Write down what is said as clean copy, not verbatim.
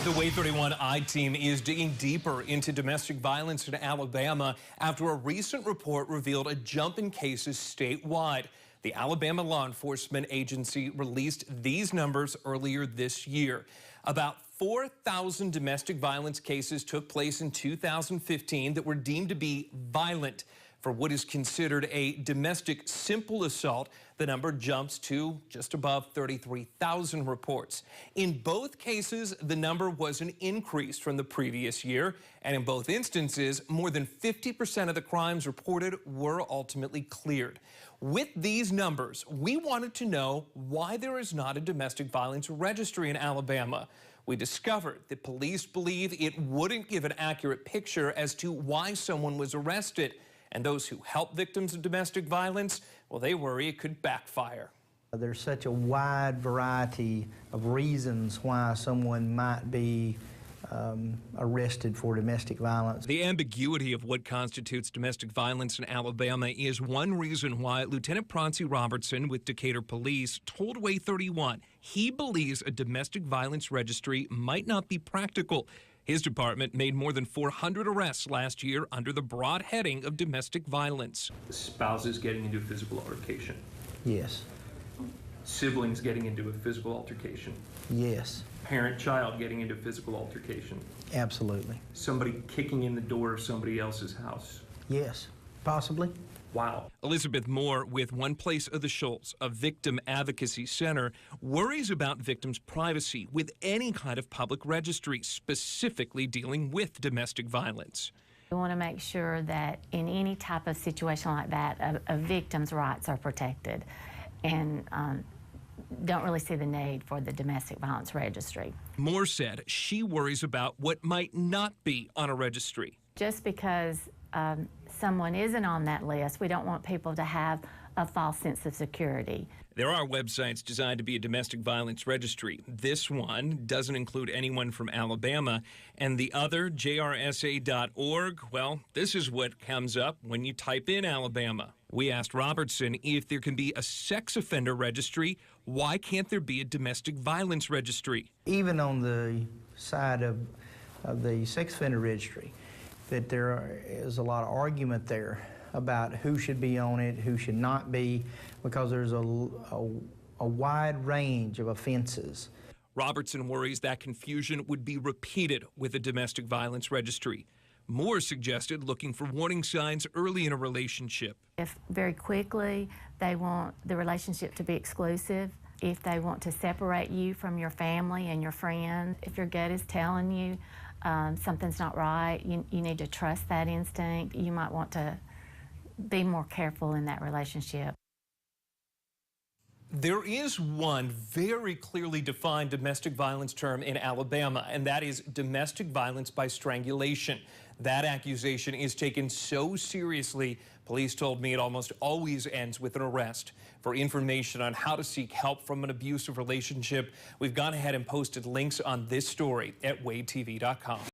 The Wave 31 I-Team is digging deeper into domestic violence in Alabama after a recent report revealed a jump in cases statewide. The Alabama Law Enforcement Agency released these numbers earlier this year. About 4,000 domestic violence cases took place in 2015 that were deemed to be violent. For what is considered a domestic simple assault, the number jumps to just above 33,000 reports. In both cases, the number was an increase from the previous year, and in both instances, more than 50% of the crimes reported were ultimately cleared. With these numbers, we wanted to know why there is not a domestic violence registry in Alabama. We discovered that police believe it wouldn't give an accurate picture as to why someone was arrested. And those who help victims of domestic violence, well, they worry it could backfire. There's such a wide variety of reasons why someone might be arrested for domestic violence. The ambiguity of what constitutes domestic violence in Alabama is one reason why Lieutenant Proncy Robertson with Decatur Police told Wave 31 he believes a domestic violence registry might not be practical. His department made more than 400 arrests last year under the broad heading of domestic violence. The spouses getting into a physical altercation. Yes. Siblings getting into a physical altercation. Yes. Parent-child getting into a physical altercation. Absolutely. Somebody kicking in the door of somebody else's house. Yes. Possibly. Wow. Elizabeth Moore with One Place of the Shoals, a victim advocacy center, worries about victims' privacy with any kind of public registry, specifically dealing with domestic violence. We want to make sure that in any type of situation like that, a victim's rights are protected, and don't really see the need for the domestic violence registry. Moore said she worries about what might not be on a registry. Just because someone isn't on that list, we don't want people to have a false sense of security. There are websites designed to be a domestic violence registry. This one doesn't include anyone from Alabama, and the other, jrsa.org, well, this is what comes up when you type in Alabama. We asked Robertson if there can be a sex offender registry. Why can't there be a domestic violence registry? Even on the side of the sex offender registry, that there is a lot of argument there about who should be on it, who should not be, because there's a wide range of offenses. Robertson worries that confusion would be repeated with a domestic violence registry. Moore suggested looking for warning signs early in a relationship. If very quickly they want the relationship to be exclusive, if they want to separate you from your family and your friends, if your gut is telling you something's not right, you need to trust that instinct. You might want to be more careful in that relationship. There is one very clearly defined domestic violence term in Alabama, and that is domestic violence by strangulation. That accusation is taken so seriously, police told me it almost always ends with an arrest. For information on how to seek help from an abusive relationship, we've gone ahead and posted links on this story at wavetv.com.